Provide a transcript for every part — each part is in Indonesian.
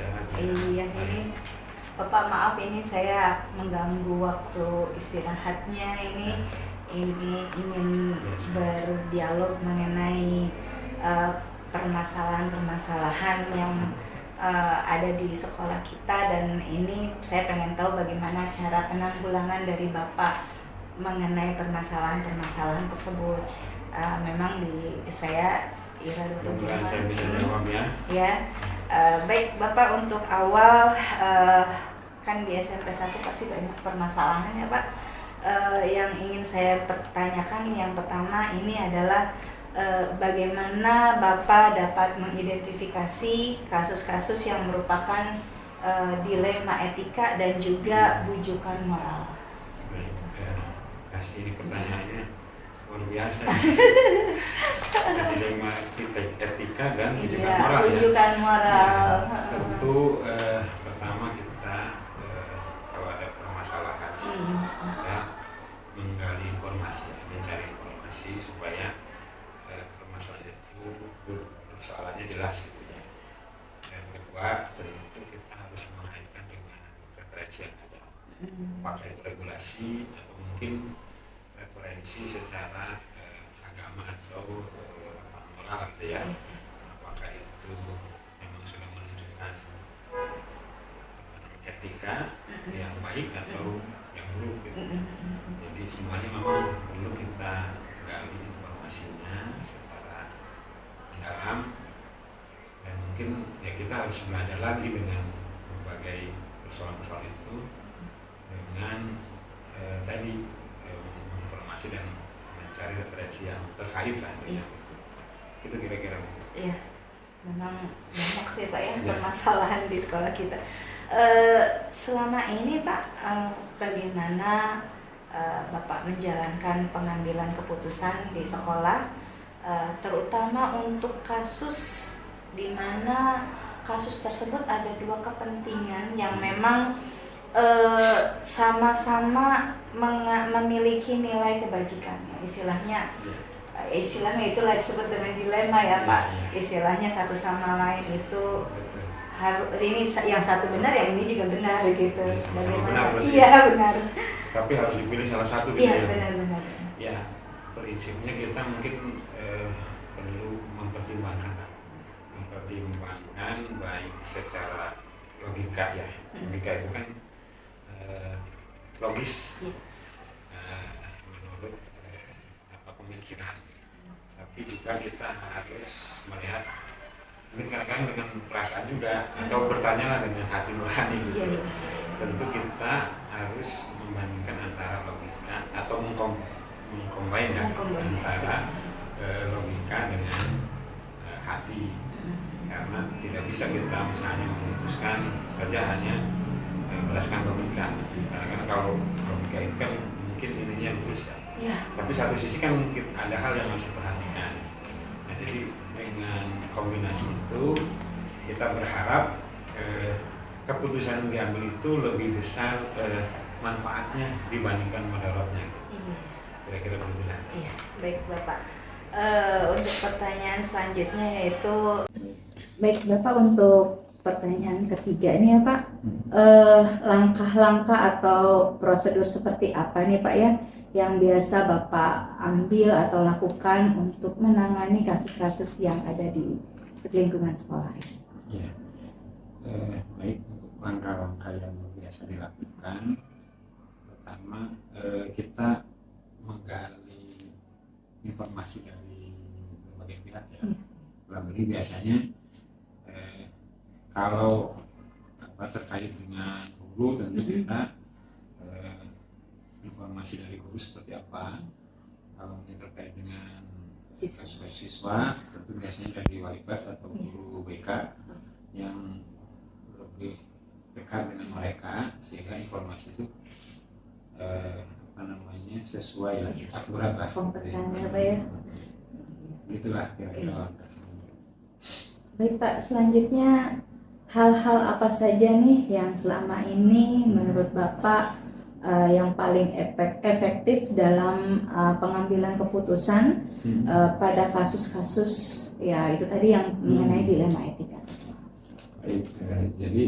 sehat. Iya, ini Bapak maaf ini saya mengganggu waktu istirahatnya ini ingin berdialog mengenai permasalahan-permasalahan yang ada di sekolah kita, dan ini saya pengen tahu bagaimana cara penanggulangan dari Bapak mengenai permasalahan-permasalahan tersebut. Memang di saya Ira Dr. Mudah-mudahan saya bisa jawab ya. Ya, baik Bapak, untuk awal kan di SMP 1 pasti banyak permasalahan ya Pak. Yang ingin saya pertanyakan yang pertama ini adalah bagaimana Bapak dapat mengidentifikasi kasus-kasus yang merupakan dilema etika dan juga bujukan moral. Baik, kasih ini pertanyaannya luar biasa. Dilema etika dan bujukan moral. Bujukan moral. Ya, tentu pertama kita kalau ada permasalahan ya, menggali informasi, mencari informasi supaya permasalahan itu persoalannya jelas gitu ya. Dan kedua, tentu kita harus mengaitkan dengan referensi yang ada, apakah itu regulasi atau mungkin referensi secara agama atau moral gitu ya. Apakah itu memang sudah menunjukkan etika yang baik atau yang buruk gitu. Jadi semuanya memang perlu kita gali informasinya secara mendalam, dan mungkin ya kita harus belajar lagi dengan berbagai persoalan-persoalan itu dengan tadi informasi dan mencari referensi yang terkait lah ya. Itu kira-kira. Iya, memang banyak sih Pak ya permasalahan di sekolah kita. Selama ini Pak, bagaimana Bapak menjalankan pengambilan keputusan di sekolah, terutama untuk kasus di mana kasus tersebut ada dua kepentingan yang memang sama-sama memiliki nilai kebajikan, istilahnya itulah disebut dengan dilema ya Pak. Istilahnya satu sama lain itu harus, ini yang satu benar, yang ini juga benar gitu. Bagaimana? Iya benar. Tapi harus dipilih salah satu gitu. Iya benar-benar. Ya, prinsipnya kita mungkin perlu mempertimbangkan baik secara logika ya. Logika itu kan logis menurut pemikiran, tapi juga kita harus melihat mungkin kadang-kadang dengan perasaan juga, atau bertanyalah dengan hati nurani gitu. Tentu kita harus membandingkan antara logika atau mengcombine ya, antara logika dengan hati, karena tidak bisa kita misalnya memutuskan saja hanya berdasarkan logika. Karena kalau logika itu kan mungkin ininya lurus ya. Tapi satu sisi kan mungkin ada hal yang harus diperhatikan. Nah, jadi dengan kombinasi itu kita berharap keputusan yang diambil itu lebih besar manfaatnya dibandingkan mudaratnya. Kira-kira begitulah. Iya, baik Bapak. Untuk pertanyaan selanjutnya yaitu, baik Bapak, untuk pertanyaan ketiga ini ya Pak, langkah-langkah atau prosedur seperti apa nih Pak ya yang biasa Bapak ambil atau lakukan untuk menangani kasus-kasus yang ada di lingkungan sekolah? Ya, baik, untuk langkah-langkah yang biasa dilakukan, pertama kita menggali informasi dari berbagai pihak ya. Dalam ini biasanya kalau terkait dengan guru, tentu kita informasi dari guru seperti apa. Kalau ini terkait dengan siswa, tentu biasanya dari wali kelas atau guru BK yang lebih dekat dengan mereka, sehingga informasi itu sesuai lah, akurat lah. Kompeten ya Pak ya. Gitulah kira-kira. Baik Pak, selanjutnya hal-hal apa saja nih yang selama ini menurut Bapak yang paling efektif dalam pengambilan keputusan pada kasus-kasus ya itu tadi yang mengenai dilema etika? Baik, jadi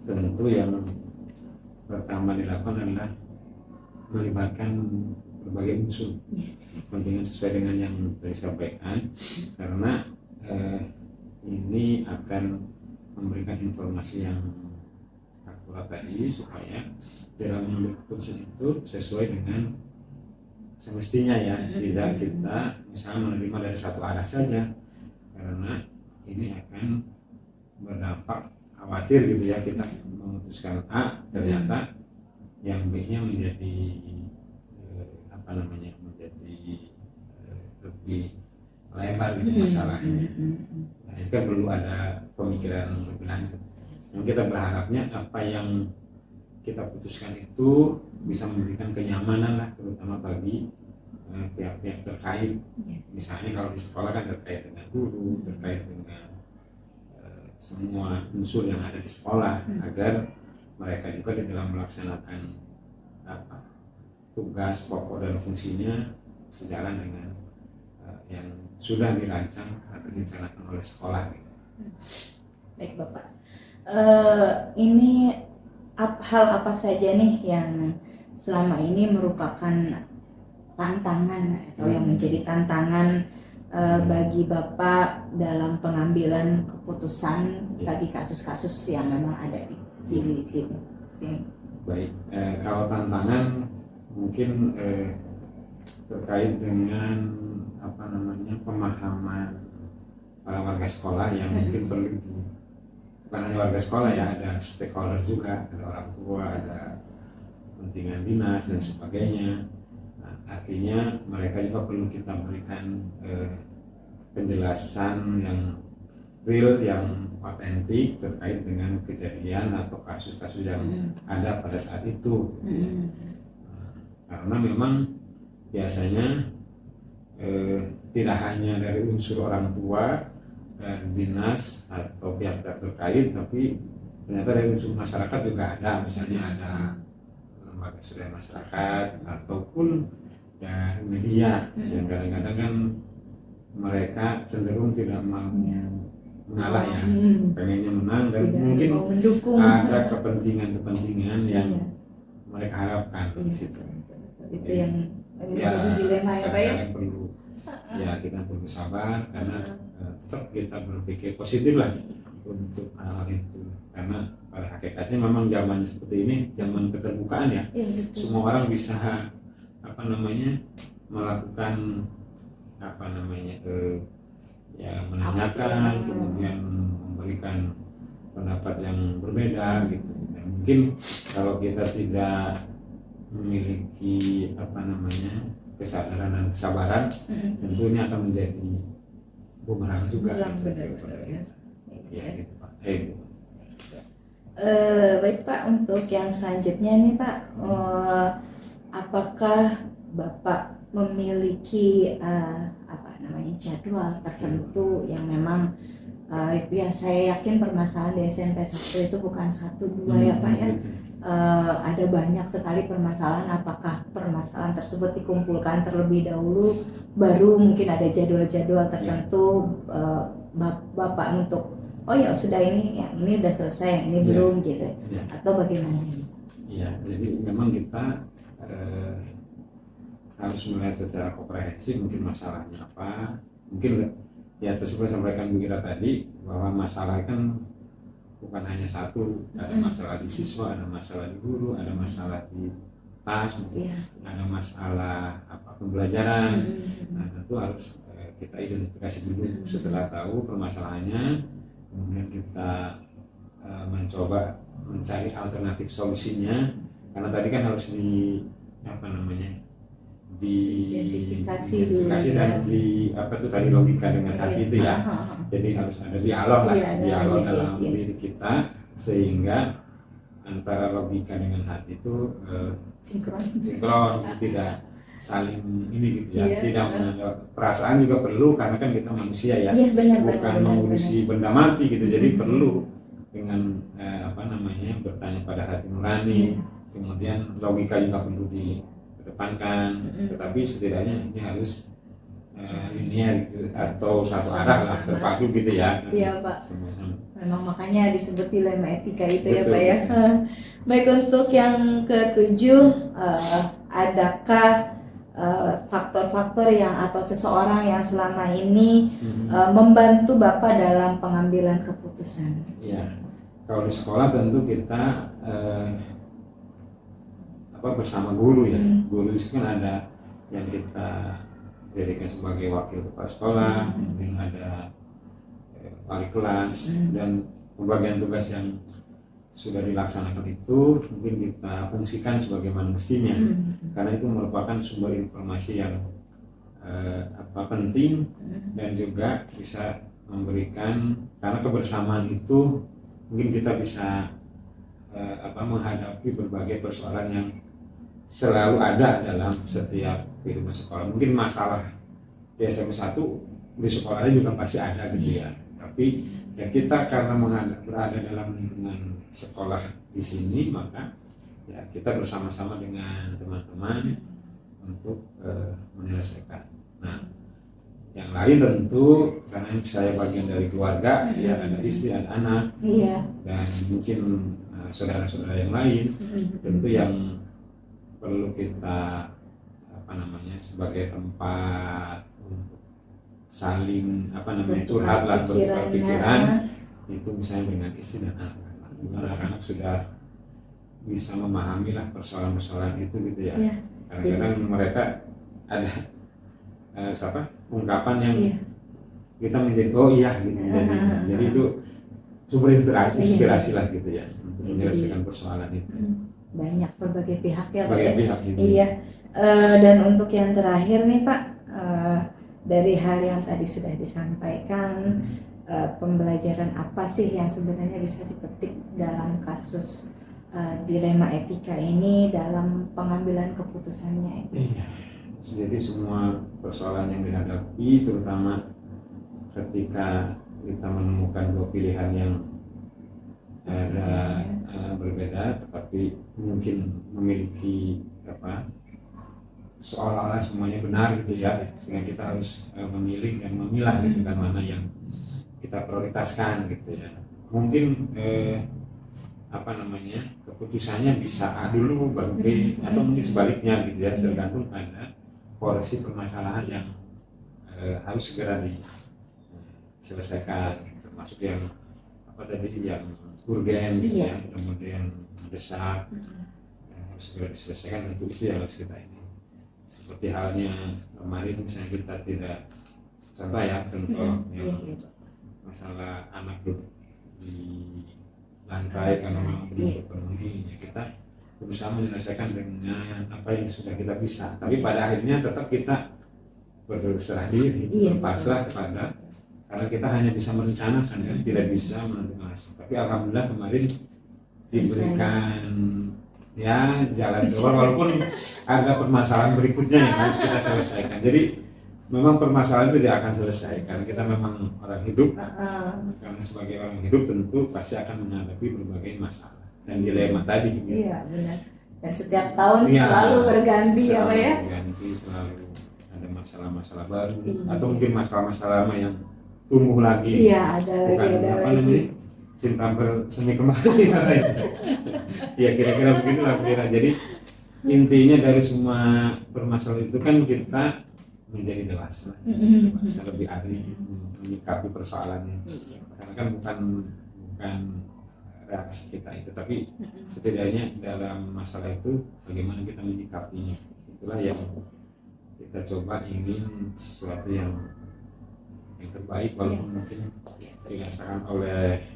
tentu yang pertama dilakukan adalah melibatkan berbagai unsur kepentingan sesuai dengan yang disampaikan, karena ini akan memberikan informasi yang akurat tadi supaya dalam mengambil keputusan itu sesuai dengan semestinya ya, tidak kita misalnya menerima dari satu arah saja, karena ini akan berdampak khawatir gitu ya, kita memutuskan A ternyata yang B-nya menjadi menjadi lebih lebar gitu masalahnya. Nah, itu kan perlu ada pemikiran lebih lanjut. Yang kita berharapnya apa yang kita putuskan itu bisa memberikan kenyamanan lah, terutama bagi pihak-pihak terkait. Misalnya kalau di sekolah kan terkait dengan guru, terkait dengan semua unsur yang ada di sekolah, agar mereka juga di dalam melaksanakan tugas pokok dan fungsinya sejalan dengan yang sudah dirancang atau direncanakan oleh sekolah. Baik Bapak, ini hal apa saja nih yang selama ini merupakan tantangan atau yang menjadi tantangan bagi Bapak dalam pengambilan keputusan bagi kasus-kasus yang memang ada di sini? Baik, kalau tantangan mungkin terkait dengan pemahaman para warga sekolah yang mungkin perlu bukan hanya warga sekolah ya, ada stakeholder juga, ada orang tua, ada kepentingan dinas dan sebagainya. Nah, artinya mereka juga perlu kita berikan penjelasan yang real, yang otentik terkait dengan kejadian atau kasus-kasus yang ada pada saat itu. Karena memang biasanya tidak hanya dari unsur orang tua dan dinas atau pihak terkait, tapi ternyata dari unsur masyarakat juga ada. Misalnya ada lembaga swadaya masyarakat ataupun dari media yang kadang-kadang kan mereka cenderung tidak mau mengalah ya, pengennya menang dan mungkin ada kepentingan-kepentingan yang mereka harapkan di situ. Itu yang menjadi dilema ya Pak ya. Perlu ya, kita perlu sabar karena tetap kita berpikir positif lah untuk hal itu, karena pada hakikatnya memang zaman seperti ini zaman keterbukaan ya, semua orang bisa melakukan menanyakan, kemudian memberikan pendapat yang berbeda gitu. Dan mungkin kalau kita tidak memiliki kesadaran dan kesabaran, tentunya akan menjadi bumerang juga. Baik Pak, untuk yang selanjutnya nih Pak, apakah Bapak memiliki jadwal tertentu yang memang ya saya yakin permasalahan di SMP 1 itu bukan 1, 2 ya Pak ya. Ada banyak sekali permasalahan. Apakah permasalahan tersebut dikumpulkan terlebih dahulu, baru mungkin ada jadwal-jadwal tertentu Bapak untuk sudah ini udah selesai, ini belum gitu, atau bagaimana? Iya, jadi memang kita harus melihat secara komprehensif mungkin masalahnya apa. Mungkin ya tersebut sampaikan Bu Ira tadi bahwa masalah kan bukan hanya satu, ada masalah di siswa, ada masalah di guru, ada masalah di tas, ada masalah pembelajaran. Nah, tentu harus kita identifikasi dulu. Setelah tahu permasalahannya, kemudian kita mencoba mencari alternatif solusinya, karena tadi kan harus diidentifikasi dan tadi logika dengan hati itu ya. Jadi harus ada dialog lah, dialog dalam diri kita, sehingga antara logika dengan hati itu sinkron, tidak saling ini gitu ya. Tidak menganggap perasaan juga perlu, karena kan kita manusia ya, bukan mengurusi benda mati gitu. Jadi perlu dengan bertanya pada hati nurani, kemudian logika juga perlu dikedepankan, tetapi setidaknya ini harus linear gitu atau satu arah lah, Sama-sama. terpadu gitu ya. Iya Pak, Sama-sama. memang makanya disebut dilema etika itu ya Betul. Pak ya. Baik, untuk yang ketujuh, adakah faktor-faktor yang atau seseorang yang selama ini membantu Bapak dalam pengambilan keputusan? Iya, kalau di sekolah tentu kita bersama guru ya. Guru itu kan ada yang kita jadikan sebagai wakil kepala sekolah, kemudian ada wali kelas, dan pembagian tugas yang sudah dilaksanakan itu mungkin kita fungsikan sebagaimana mestinya, karena itu merupakan sumber informasi yang penting dan juga bisa memberikan, karena kebersamaan itu mungkin kita bisa menghadapi berbagai persoalan yang selalu ada dalam setiap kehidupan sekolah. Mungkin masalah di SMP 1 di sekolahnya juga pasti ada gitu ya, tapi ya kita karena berada dalam lingkungan sekolah di sini, maka ya kita bersama-sama dengan teman-teman untuk menyelesaikan. Nah, yang lain tentu karena saya bagian dari keluarga, ya ada istri, ada anak, dan mungkin saudara-saudara yang lain, tentu yang perlu kita sebagai tempat untuk saling curhat lah, bertukar pikiran, itu misalnya dengan istri dan anak-anak sudah bisa memahami lah persoalan-persoalan itu gitu ya. Kadang-kadang mereka ada ungkapan yang kita menjadi oh iya gitu, jadi itu sumber inspirasi lah gitu ya untuk menyelesaikan persoalan itu. Banyak berbagai pihak ya Pak. Berbagai pihak itu. Iya. Dan untuk yang terakhir nih Pak, dari hal yang tadi sudah disampaikan, pembelajaran apa sih yang sebenarnya bisa dipetik dalam kasus dilema etika ini dalam pengambilan keputusannya itu? Iya. Jadi semua persoalan yang dihadapi, terutama ketika kita menemukan dua pilihan yang ada berbeda, tetapi mungkin memiliki seolah-olah semuanya benar gitu ya, sehingga kita harus memilih dan memilah gitu kan mana yang kita prioritaskan gitu ya. Mungkin keputusannya bisa A dulu baru B, atau mungkin sebaliknya gitu ya, tergantung pada porsi permasalahan yang harus segera diselesaikan, termasuk yang yang urgen gitu ya, kemudian mendesak harus segera diselesaikan, itu yang harus kita ini. Seperti halnya kemarin misalnya kita tidak contoh yang masalah anak duduk di lantai karena memang belum terpenuhi, ya kita berusaha menyelesaikan dengan apa yang sudah kita bisa, tapi pada akhirnya tetap kita berserah diri, berpasrah kepada, karena kita hanya bisa merencanakan kan, tidak bisa menentukan hasil. Tapi alhamdulillah kemarin diberikan ya jalan keluar, walaupun ada permasalahan berikutnya yang harus kita selesaikan. Jadi memang permasalahan itu tidak akan selesai karena kita memang orang hidup, karena sebagai orang hidup tentu pasti akan menghadapi berbagai masalah dan dilema tadi. Iya benar. Dan setiap tahun selalu berganti ya Pak ya. Berganti, selalu ada masalah-masalah baru, atau mungkin masalah-masalah lama yang tumbuh lagi. Iya, ada lagi. Cinta bersemi kembali. Ya kira-kira begitulah kira. Jadi intinya dari semua permasalahan itu kan kita menjadi dewasa, lebih ahli menyikapi persoalannya. Karena kan bukan reaksi kita itu, tapi setidaknya dalam masalah itu bagaimana kita menyikapinya. Itulah yang kita coba ingin sesuatu yang terbaik, walaupun mungkin dirasakan oleh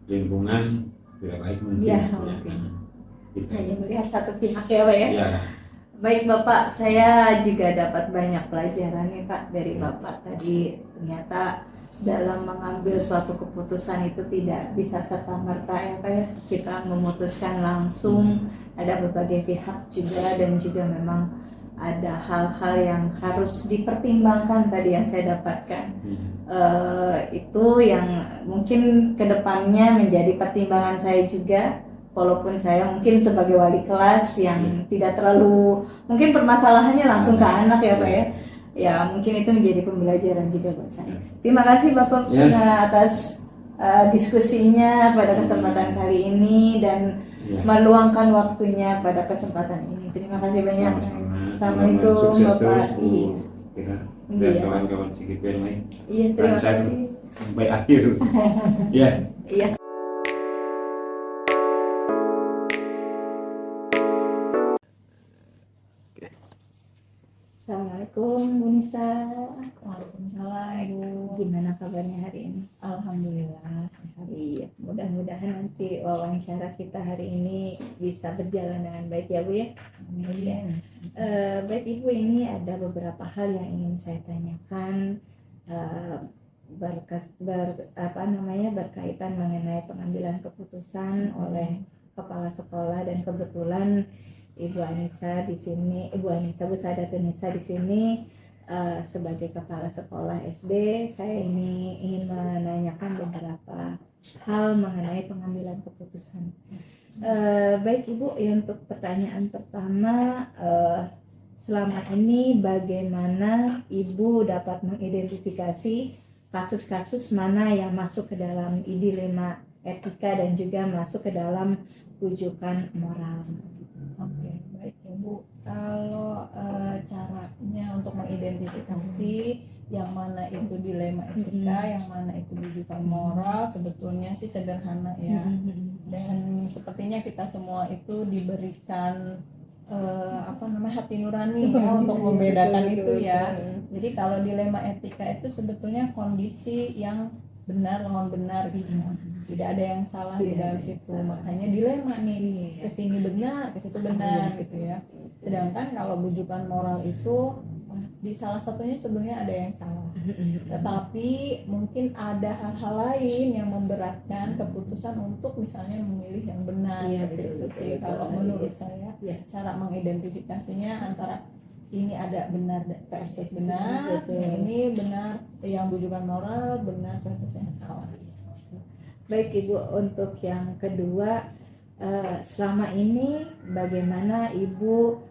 lingkungan tidak baik mungkin. Ya, hanya melihat satu pihak ya Pak ya. Baik Bapak, saya juga dapat banyak pelajaran nih Pak dari Bapak tadi. Ternyata dalam mengambil suatu keputusan itu tidak bisa serta-merta ya Pak ya. Kita memutuskan langsung, ada berbagai pihak juga, dan juga memang ada hal-hal yang harus dipertimbangkan tadi yang saya dapatkan. Itu yang mungkin kedepannya menjadi pertimbangan saya juga. Walaupun saya mungkin sebagai wali kelas yang tidak terlalu, mungkin permasalahannya langsung ke anak ya Pak ya, Ya mungkin itu menjadi pembelajaran juga buat saya. Terima kasih Bapak Ya. atas diskusinya pada kesempatan kali ini dan Ya. meluangkan waktunya pada kesempatan ini. Terima kasih banyak. Sama-sama. Assalamualaikum Sukses terus Bapak. Bu Iya. dan Iya. kawan-kawan CGP yang lain. Iya, terima Lancar kasih. sampai akhir. Ya. Iya. Assalamualaikum Bu Nisa. Waalaikumsalam Bu. Gimana kabarnya hari ini? Alhamdulillah sehat. Iya, mudah-mudahan nanti wawancara kita hari ini bisa berjalan dengan baik ya Bu ya. Amin. Baik Ibu, ini ada beberapa hal yang ingin saya tanyakan berkaitan mengenai pengambilan keputusan oleh kepala sekolah, dan kebetulan Ibu Anissa di sini, Ibu Sadatun Nisa di sini sebagai kepala sekolah SD. Saya ini ingin menanyakan beberapa hal mengenai pengambilan keputusan. Baik Ibu, untuk pertanyaan pertama, selama ini bagaimana Ibu dapat mengidentifikasi kasus-kasus mana yang masuk ke dalam dilema etika dan juga masuk ke dalam rujukan moral? Oke, baik ya Bu. Kalau caranya untuk mengidentifikasi yang mana itu dilema etika, yang mana itu rujukan moral, sebetulnya sih sederhana ya. Dan sepertinya kita semua itu diberikan hati nurani ya untuk membedakan itu ya. Jadi kalau dilema etika itu sebetulnya kondisi yang benar lawan benar gitu. Tidak ada yang salah di dalam situ. Makanya dilema nih, kesini benar, ke situ benar gitu ya. Sedangkan kalau rujukan moral itu di salah satunya sebenarnya ada yang salah. Tetapi mungkin ada hal-hal lain yang memberatkan keputusan untuk misalnya memilih yang benar. Gitu sih kalau menurut saya. Cara mengidentifikasinya antara ini ada benar versus benar, ini benar yang rujukan moral, benar versus yang salah. Baik Ibu, untuk yang kedua, selama ini bagaimana Ibu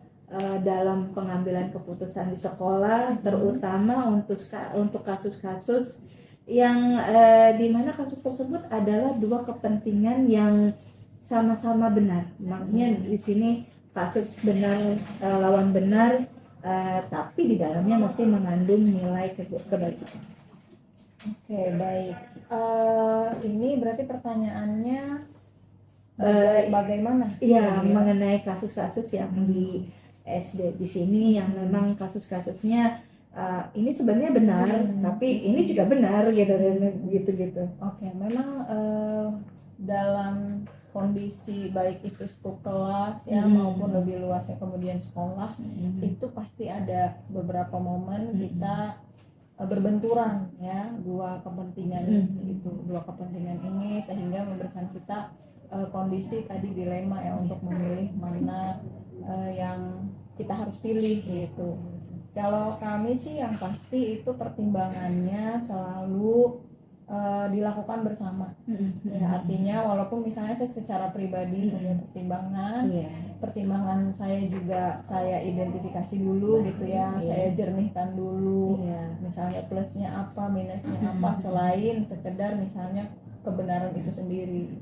dalam pengambilan keputusan di sekolah, terutama untuk kasus-kasus yang di mana kasus tersebut adalah dua kepentingan yang sama-sama benar. Maksudnya di sini kasus benar lawan benar, tapi di dalamnya masih mengandung nilai kebajikan. Oke, baik. Ini berarti pertanyaannya bagaimana? Iya, mengenai kasus-kasus yang di SD di sini yang memang kasus-kasusnya ini sebenarnya benar, tapi ini juga benar gitu. Oke, memang dalam kondisi baik itu skup kelas ya maupun lebih luasnya kemudian sekolah, itu pasti ada beberapa momen kita berbenturan ya dua kepentingan ini sehingga memberikan kita kondisi tadi dilema ya untuk memilih mana yang kita harus pilih gitu. Kalau kami sih yang pasti itu pertimbangannya selalu dilakukan bersama. Ya, artinya walaupun misalnya saya secara pribadi punya pertimbangan saya juga saya identifikasi dulu gitu ya, saya jernihkan dulu. Misalnya plusnya apa, minusnya apa, selain sekedar misalnya kebenaran itu sendiri.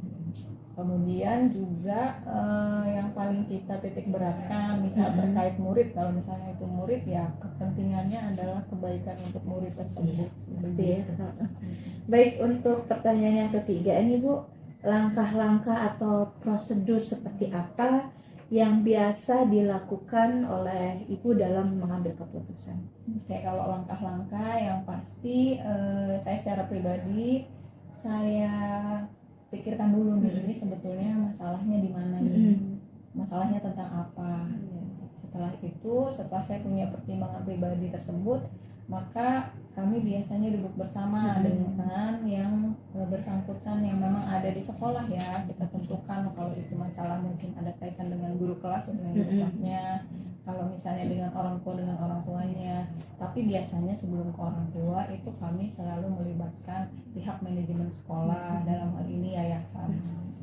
Kemudian juga yang paling kita titik beratkan misal terkait murid, kalau misalnya itu murid ya kepentingannya adalah kebaikan untuk murid tersebut. Pasti ya. Baik, untuk pertanyaan yang ketiga ini Bu, langkah-langkah atau prosedur seperti apa yang biasa dilakukan oleh Ibu dalam mengambil keputusan? Oke, kalau langkah-langkah yang pasti saya secara pribadi saya pikirkan dulu nih, ini sebetulnya masalahnya di mana nih, masalahnya tentang apa. Setelah itu, setelah saya punya pertimbangan pribadi tersebut, maka kami biasanya duduk bersama dengan yang bersangkutan yang memang ada di sekolah ya. Kita tentukan kalau itu masalah mungkin ada kaitan dengan guru kelas dengan guru kelasnya, kalau misalnya dengan orang tuanya. Tapi biasanya sebelum ke orang tua itu kami selalu melibatkan pihak manajemen sekolah, dalam hal ini yayasan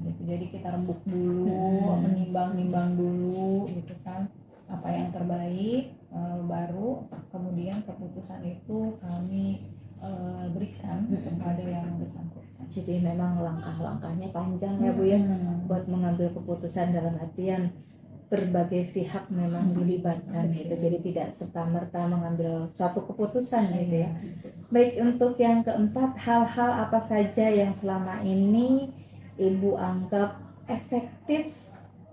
gitu. Jadi kita rembuk dulu, menimbang dulu gitu kan apa yang terbaik, baru baru, kemudian keputusan itu kami berikan kepada yang bersangkutan. Jadi memang langkah-langkahnya panjang ya Bu ya, buat mengambil keputusan, dalam artian berbagai pihak memang dilibatkan gitu. Jadi tidak serta-merta mengambil suatu keputusan gitu ya. Baik, untuk yang keempat, hal-hal apa saja yang selama ini Ibu anggap efektif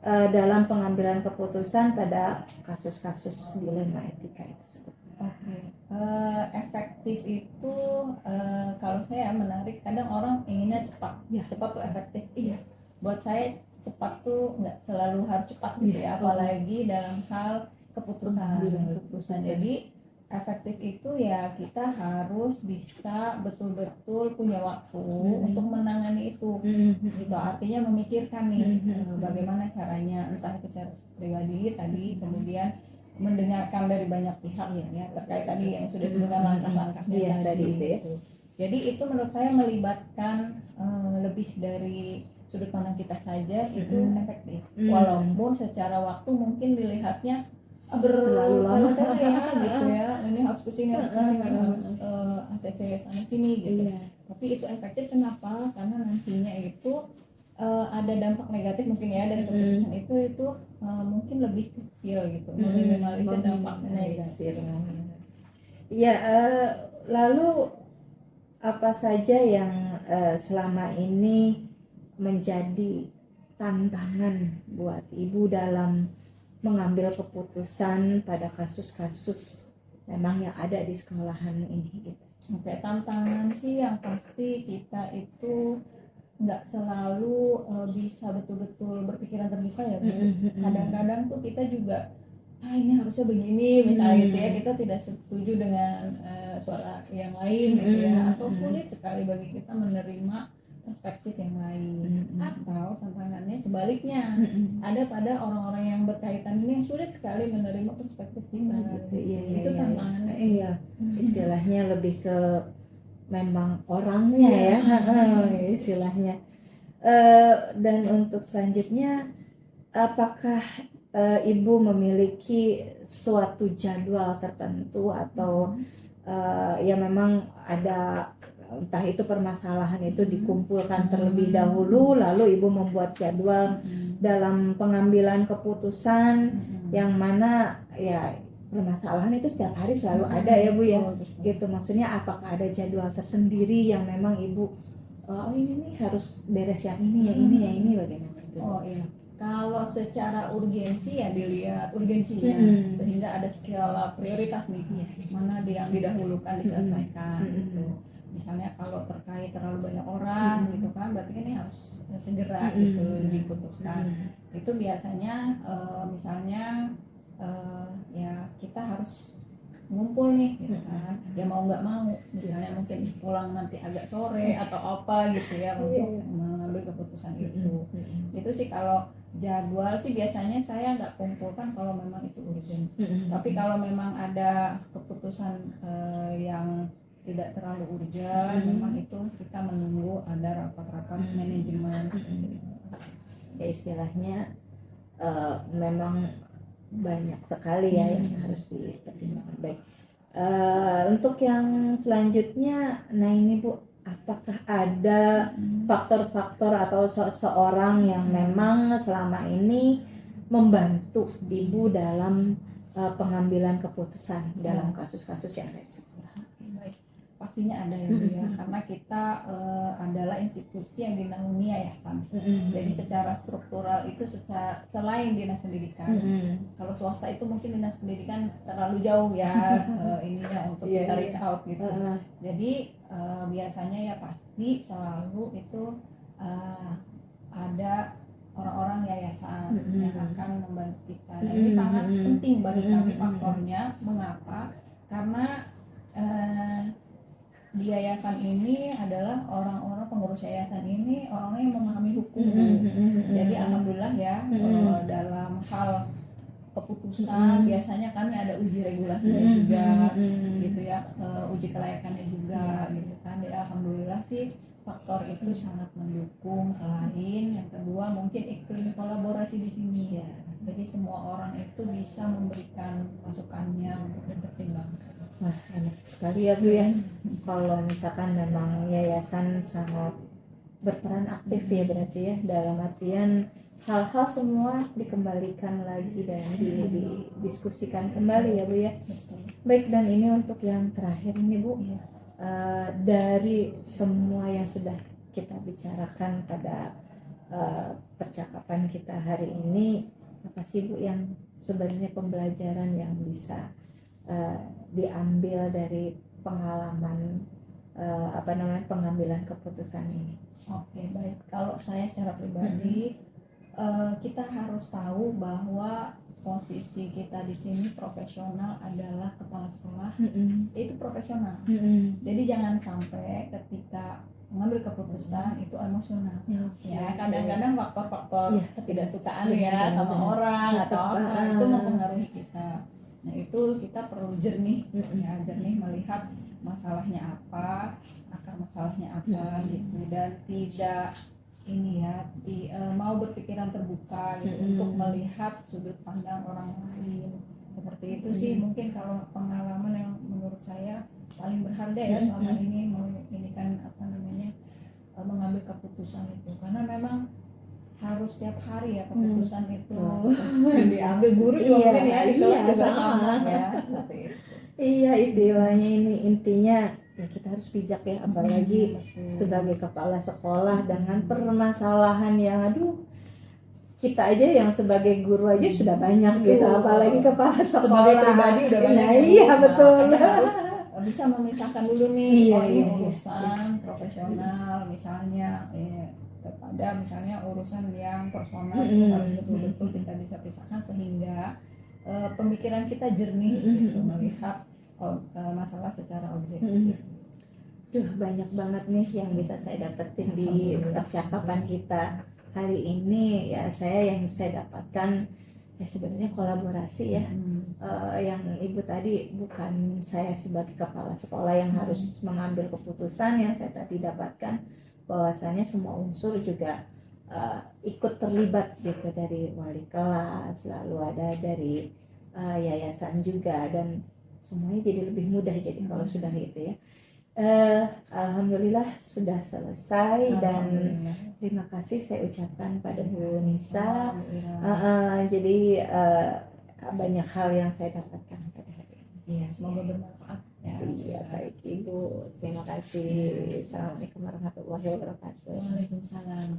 dalam pengambilan keputusan pada kasus-kasus dilema etika tersebut? Oke, efektif itu kalau saya menarik, kadang orang inginnya cepat, cepat tuh efektif. Iya, buat saya cepat tuh nggak selalu harus cepat gitu ya, apalagi dalam hal keputusan. Jadi efektif itu ya kita harus bisa betul-betul punya waktu untuk menangani itu. Gitu, artinya memikirkan nih bagaimana caranya, entah itu cara pribadi tadi, kemudian mendengarkan dari banyak pihak ya terkait tadi yang sudah disebutkan langkah-langkahnya tadi itu ya. Jadi itu menurut saya melibatkan lebih dari sudut pandang kita saja, itu efektif. Walaupun secara waktu mungkin dilihatnya bertele-tele ya gitu ya, ini harus kesini harus ACC sana sini gitu. Tapi itu efektif kenapa? Karena nantinya itu ada dampak negatif mungkin ya dari keputusan itu mungkin lebih kecil gitu, meminimalisir dampak negatif. Ya, lalu apa saja yang selama ini menjadi tantangan buat Ibu dalam mengambil keputusan pada kasus-kasus memang yang ada di sekolahan ini gitu? Oke, tantangan sih yang pasti kita itu nggak selalu bisa betul-betul berpikiran terbuka ya Bu. Kadang-kadang tuh kita juga ini harusnya begini misalnya gitu ya, kita tidak setuju dengan suara yang lain gitu ya, atau sulit sekali bagi kita menerima perspektif yang lain. Atau tantangannya sebaliknya, ada pada orang-orang yang berkaitan ini yang sulit sekali menerima perspektif kita gitu. Itu tantangannya sih. Istilahnya lebih ke memang orangnya ya istilahnya. Dan untuk selanjutnya, apakah Ibu memiliki suatu jadwal tertentu atau ya memang ada, entah itu permasalahan itu dikumpulkan terlebih dahulu lalu Ibu membuat jadwal dalam pengambilan keputusan yang mana ya permasalahan itu setiap hari selalu ada ya Bu ya gitu. Maksudnya apakah ada jadwal tersendiri yang memang Ibu ini nih harus beres yang ini ya ini bagaimana itu? Oh iya, kalau secara urgensi ya dilihat urgensinya sehingga ada skala prioritas nih, mana yang didahulukan diselesaikan gitu. Misalnya kalau terkait terlalu banyak orang gitu kan, berarti ini harus segera gitu diputuskan. Itu biasanya misalnya ya kita harus ngumpul nih gitu kan, ya mau nggak mau misalnya mungkin pulang nanti agak sore atau apa gitu ya untuk mengambil keputusan itu sih. Kalau jadwal sih biasanya saya nggak kumpulkan kalau memang itu urgent, tapi kalau memang ada keputusan yang tidak terlalu urgent, memang itu kita menunggu ada rapat-rapat manajemen. Ya istilahnya memang banyak sekali ya yang harus dipertimbangkan. Baik, untuk yang selanjutnya, nah ini Bu, apakah ada faktor-faktor atau seseorang yang memang selama ini membantu Ibu dalam pengambilan keputusan dalam kasus-kasus yang ada di sekolah? Pastinya ada ya Bu ya, karena kita adalah institusi yang dinaungi yayasan. Jadi secara struktural itu selain dinas pendidikan, kalau swasta itu mungkin dinas pendidikan terlalu jauh ya ininya untuk kita reach out gitu. Jadi biasanya ya pasti selalu itu ada orang-orang yayasan yang akan membantu kita. Nah, ini sangat penting bagi kami faktornya. Mengapa? Karena di yayasan ini adalah orang-orang pengurus yayasan ini orang yang memahami hukum. Jadi alhamdulillah ya dalam hal keputusan biasanya kami ada uji regulasinya juga gitu ya, uji kelayakannya juga gitu kan. Ya alhamdulillah sih faktor itu sangat mendukung. Selain yang kedua mungkin iklim kolaborasi di sini ya. Jadi semua orang itu bisa memberikan masukannya untuk dipertimbangkan. Wah, enak sekali ya Bu ya. Kalau misalkan memang yayasan sangat berperan aktif ya berarti ya, dalam artian hal-hal semua dikembalikan lagi dan didiskusikan kembali ya Bu ya. Betul. Baik, dan ini untuk yang terakhir nih Bu. Dari semua yang sudah kita bicarakan pada percakapan kita hari ini, apa sih Bu yang sebenarnya pembelajaran yang bisa diambil dari pengalaman pengambilan keputusan ini? Oke, baik. Kalau saya secara pribadi, kita harus tahu bahwa posisi kita di sini profesional adalah kepala sekolah, itu profesional. Jadi jangan sampai ketika mengambil keputusan itu emosional. Ya, kadang-kadang faktor-faktor ketidaksukaan ya sama orang atau apa itu mempengaruhi kita. Nah, itu kita perlu jernih, ya, jernih melihat masalahnya apa, akar masalahnya apa gitu, dan tidak mau berpikiran terbuka gitu, untuk melihat sudut pandang orang lain. Seperti itu sih mungkin kalau pengalaman yang menurut saya paling berharga ya selama ini mengambil keputusan itu, karena memang harus setiap hari ya keputusan itu diambil. Guru juga mungkin ya itu juga sama ya, seperti itu. Iya, istilahnya ini intinya ya kita harus bijak ya, apalagi sebagai kepala sekolah dengan permasalahan yang kita aja yang sebagai guru aja sudah banyak gitu, apalagi kepala sekolah sebagai pribadi udah banyak. Iya betul. Harus bisa memisahkan dulu nih Iya. urusan profesional misalnya kepada misalnya urusan yang personal, itu harus betul-betul kita bisa pisahkan sehingga pemikiran kita jernih gitu, melihat masalah secara objektif. Banyak banget nih yang bisa saya dapetin di percakapan kita kali ini. Ya, yang saya dapatkan ya sebenarnya kolaborasi ya. Yang Ibu tadi, bukan saya sebagai kepala sekolah yang harus mengambil keputusan. Yang saya tadi dapatkan bahwasanya semua unsur juga ikut terlibat gitu, dari wali kelas, lalu ada dari yayasan juga, dan semuanya jadi lebih mudah jadi kalau sudah itu ya. Alhamdulillah sudah selesai, dan terima kasih saya ucapkan pada Bu Nisa. Jadi banyak hal yang saya dapatkan pada hari ini. Iya, semoga bermanfaat. Iya, baik Ibu. Terima kasih. Assalamualaikum warahmatullahi wabarakatuh. Waalaikumsalam.